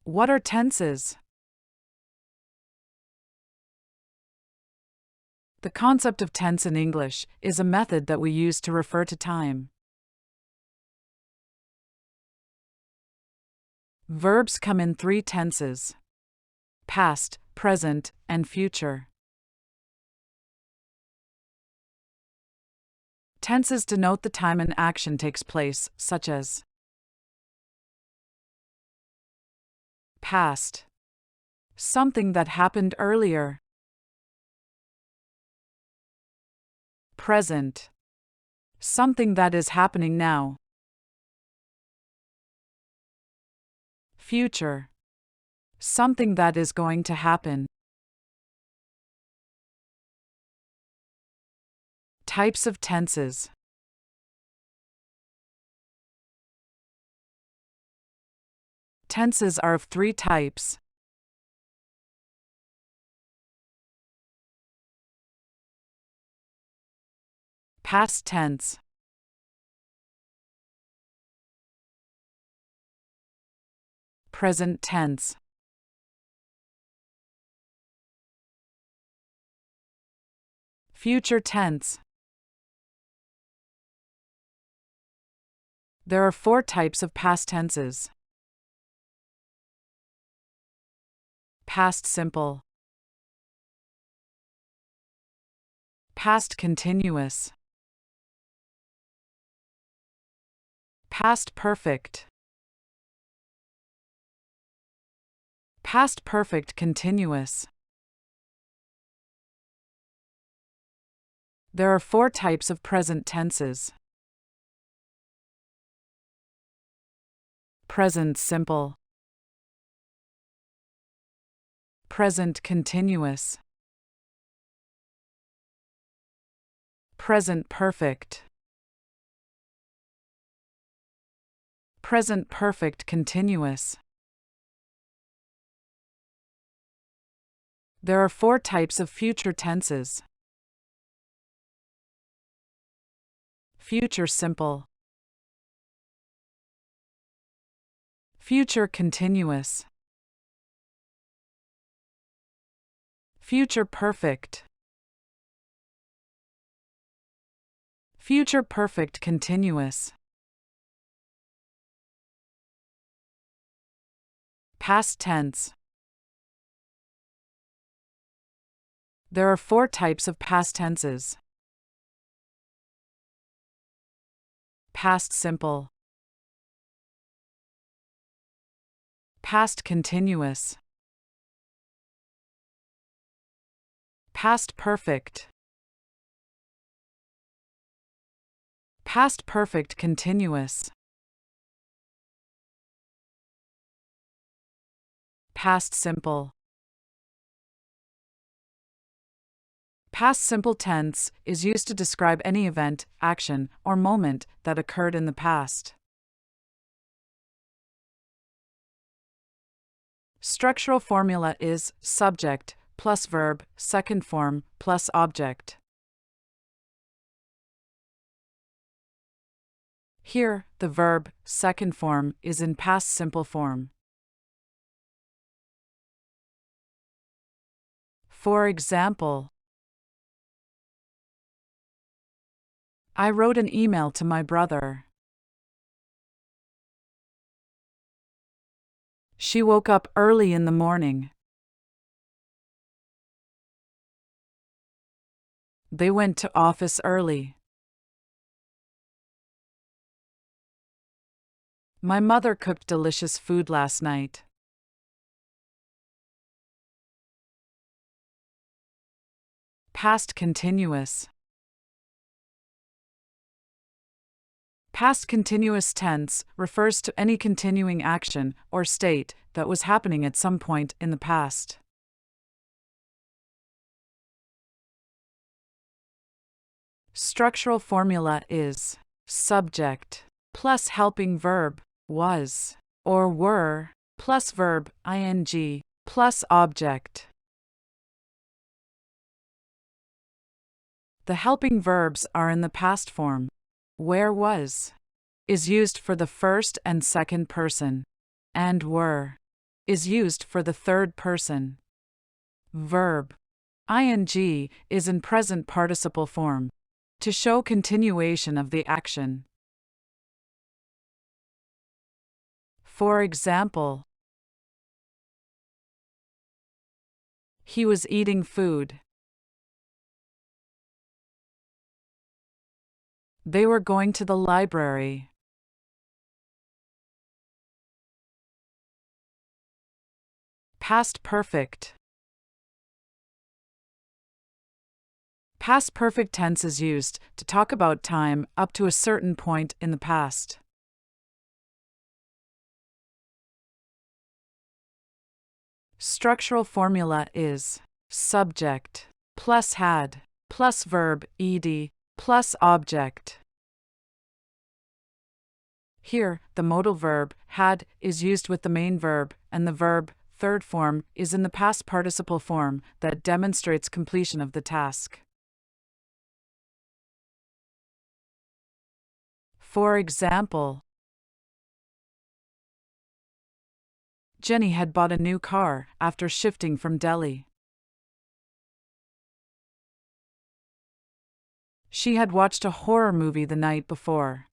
What are tenses? The concept of tense in English is a method that we use to refer to time. Verbs come in three tenses: past, present, and future. Tenses denote the time an action takes place, such as past, something that happened earlier; present, something that is happening now; future, something that is going to happen. Types of tenses. Tenses are of three types: past tense, present tense, future tense. There are four types of past tenses: past simple, past continuous, past perfect, past perfect continuous. There are four types of present tenses: present simple, present continuous, present perfect, present perfect continuous. There are four types of future tenses: future simple, future continuous, future perfect, future perfect continuous. Past tense. There are four types of past tenses: past simple, past continuous, past perfect, past perfect continuous, past simple. Past simple tense is used to describe any event, action, or moment that occurred in the past. Structural formula is subject plus verb, second form, plus object. Here, the verb, second form, is in past simple form. For example, I wrote an email to my brother. She woke up early in the morning. They went to office early. My mother cooked delicious food last night. Past continuous. Past continuous tense refers to any continuing action or state that was happening at some point in the past. Structural formula is subject plus helping verb, was, or were, plus verb, ing, plus object. The helping verbs are in the past form. Where was is used for the first and second person, and were is used for the third person. Verb ing is in present participle form to show continuation of the action. For example, he was eating food. They were going to the library. Past perfect. Past perfect tense is used to talk about time up to a certain point in the past. Structural formula is subject plus had plus verb ed plus object. Here, the modal verb had is used with the main verb, and the verb third form is in the past participle form that demonstrates completion of the task. For example, Jenny had bought a new car after shifting from Delhi. She had watched a horror movie the night before.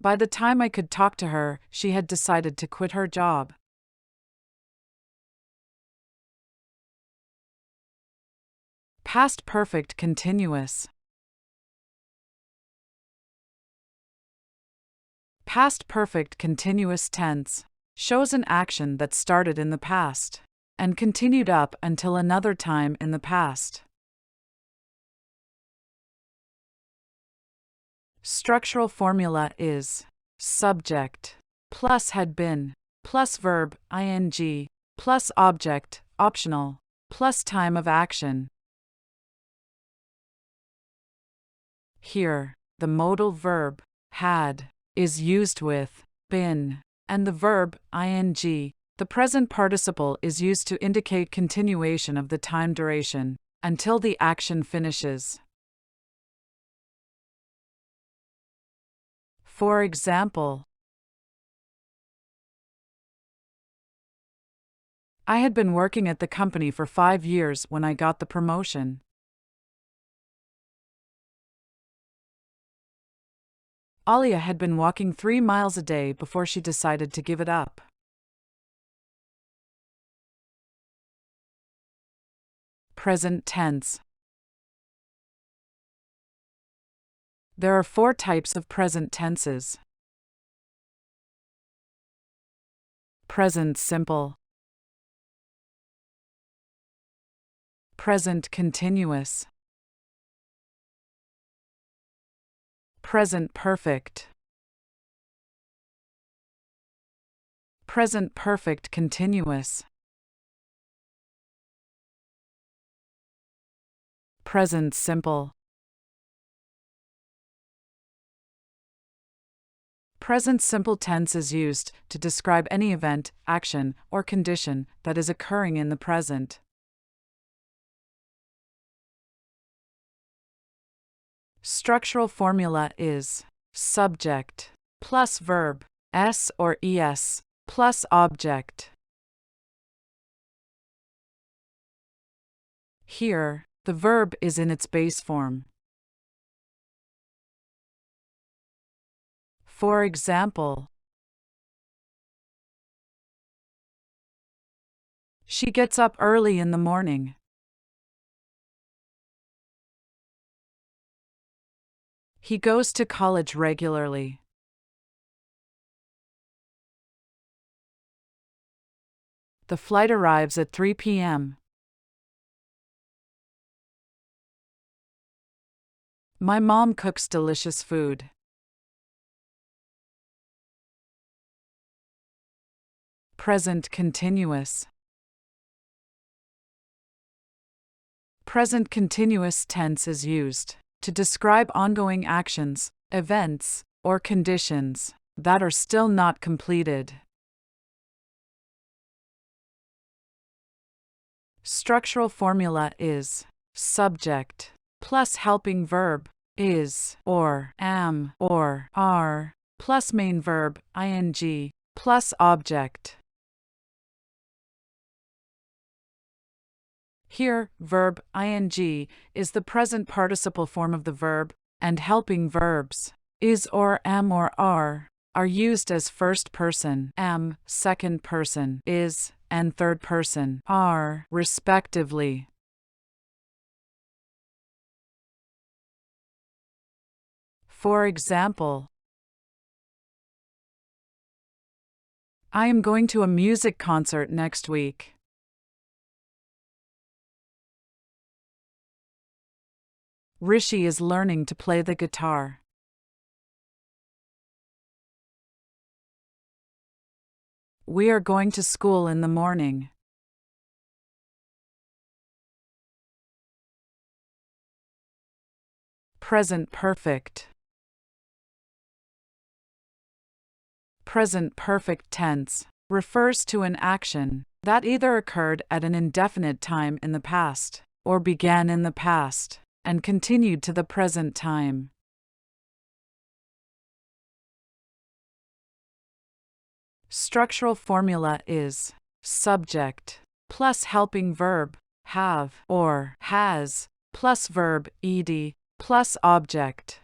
By the time I could talk to her, she had decided to quit her job. Past perfect continuous. Past perfect continuous tense shows an action that started in the past and continued up until another time in the past. Structural formula is subject plus had been plus verb ing plus object optional plus time of action. Here, the modal verb had is used with been, and the verb ing, the present participle, is used to indicate continuation of the time duration until the action finishes. For example, I had been working at the company for 5 years when I got the promotion. Alia had been walking 3 miles a day before she decided to give it up. Present tense. There are 4 types of present tenses. Present simple, present continuous, present perfect, present perfect continuous, present simple. Present simple tense is used to describe any event, action, or condition that is occurring in the present. Structural formula is subject plus verb s or es plus object. Here, the verb is in its base form. For example, she gets up early in the morning. He goes to college regularly. The flight arrives at 3 p.m. My mom cooks delicious food. Present continuous. Present continuous tense is used to describe ongoing actions, events, or conditions that are still not completed. Structural formula is subject plus helping verb is or am or are plus main verb, ing, plus object. Here, verb ing is the present participle form of the verb, and helping verbs is or am or are used as first person am, second person is, and third person are, respectively. For example, I am going to a music concert next week. Rishi is learning to play the guitar. We are going to school in the morning. Present perfect. Present perfect tense refers to an action that either occurred at an indefinite time in the past or began in the past and continued to the present time. Structural formula is subject plus helping verb have or has plus verb ed plus object.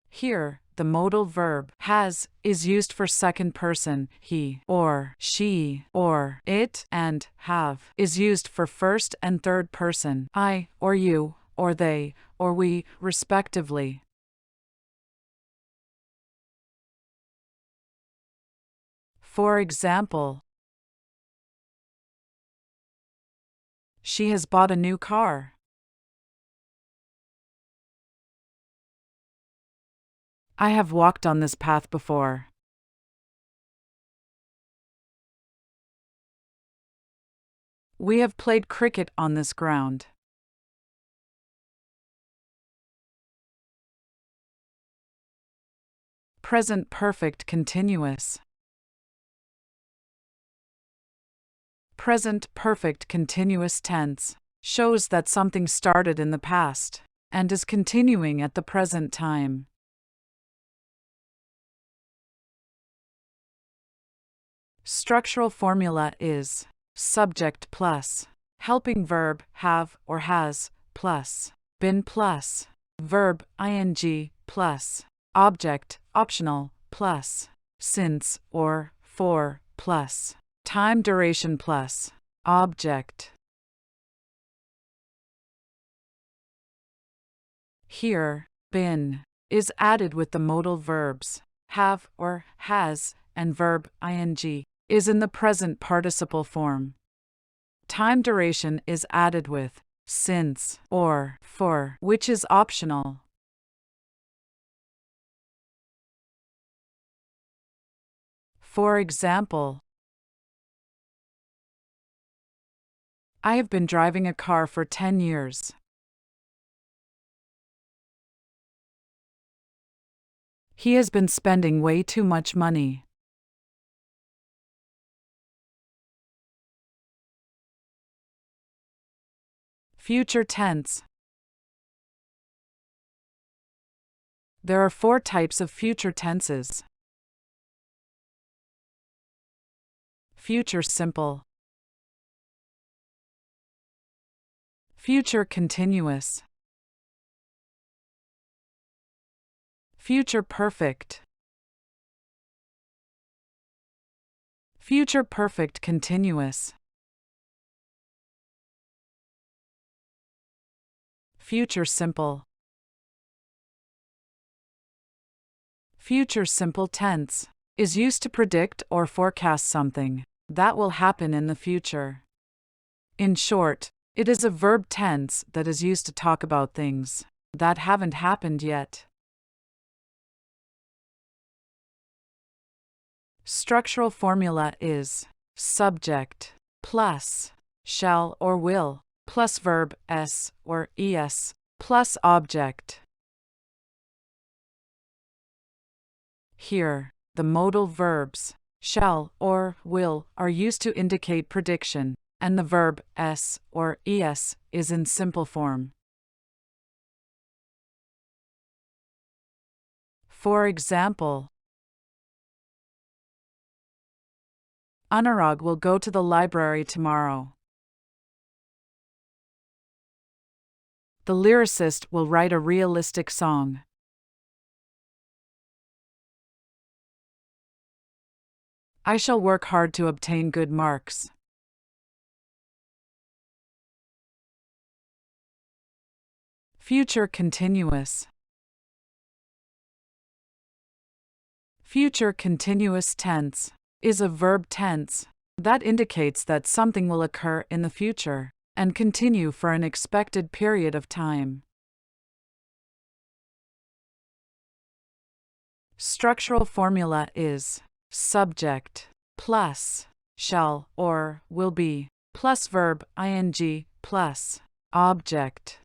Here, the modal verb has is used for second person he or she or it, and have is used for first and third person I or you or they or we, respectively. For example, she has bought a new car. I have walked on this path before. We have played cricket on this ground. Present perfect continuous. Present perfect continuous tense shows that something started in the past and is continuing at the present time. Structural formula is subject plus helping verb have or has plus been plus verb ing plus object optional plus since or for plus time duration plus object. Here, been is added with the modal verbs have or has, and verb ing is in the present participle form. Time duration is added with since or for, which is optional. For example, I have been driving a car for 10 years. He has been spending way too much money. Future tense. There are 4 types of future tenses. Future simple, future continuous, future perfect, future perfect continuous, future simple. Future simple tense is used to predict or forecast something that will happen in the future. In short, it is a verb tense that is used to talk about things that haven't happened yet. Structural formula is subject plus shall or will plus verb s or es plus object. Here, the modal verbs shall or will are used to indicate prediction, and the verb s or es is in simple form. For example, Anurag will go to the library tomorrow. The lyricist will write a realistic song. I shall work hard to obtain good marks. Future continuous. Future continuous tense is a verb tense that indicates that something will occur in the future and continue for an expected period of time. Structural formula is subject plus shall or will be plus verb ing plus object.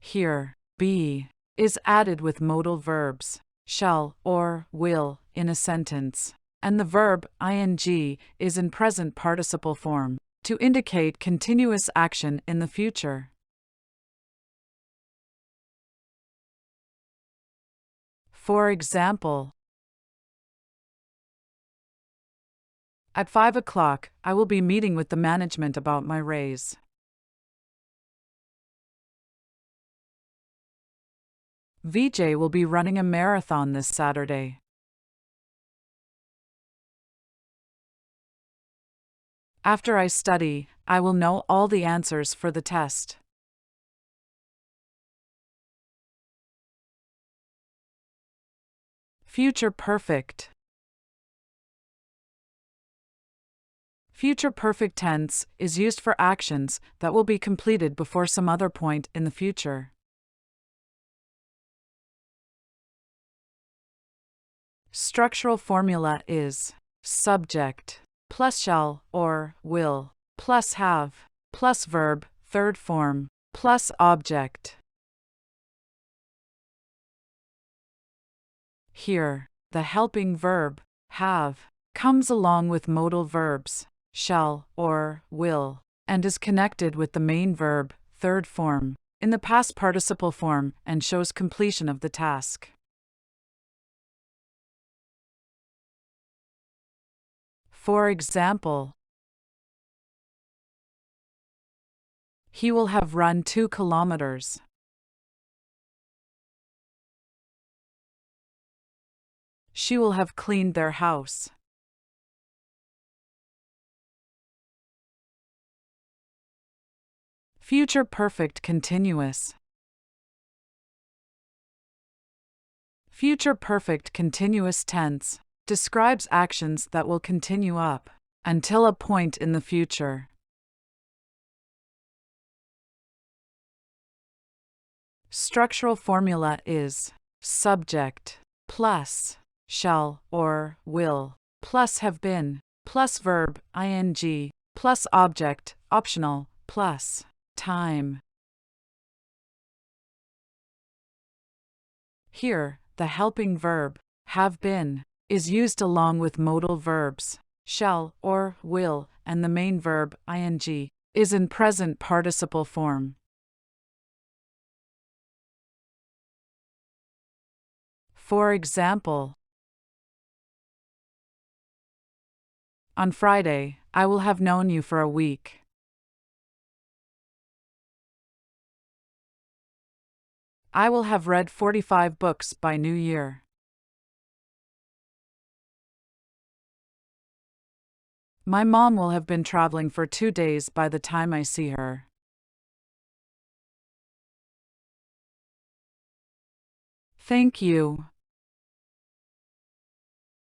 Here, be is added with modal verbs shall or will in a sentence, and the verb ing is in present participle form to indicate continuous action in the future. For example, at 5 o'clock, I will be meeting with the management about my raise. VJ will be running a marathon this Saturday. After I study, I will know all the answers for the test. Future perfect. Future perfect tense is used for actions that will be completed before some other point in the future. Structural formula is subject plus shall or will plus have plus verb, third form, plus object. Here, the helping verb, have, comes along with modal verbs, shall or will, and is connected with the main verb, third form, in the past participle form and shows completion of the task. For example, he will have run 2 kilometers. She will have cleaned their house. Future perfect continuous. Future perfect continuous tense describes actions that will continue up until a point in the future. Structural formula is subject plus shall or will plus have been plus verb ing plus object optional plus time. Here, the helping verb have been is used along with modal verbs shall or will, and the main verb ing is in present participle form. For example, on Friday, I will have known you for a week. I will have read 45 books by New Year. My mom will have been traveling for 2 days by the time I see her. Thank you.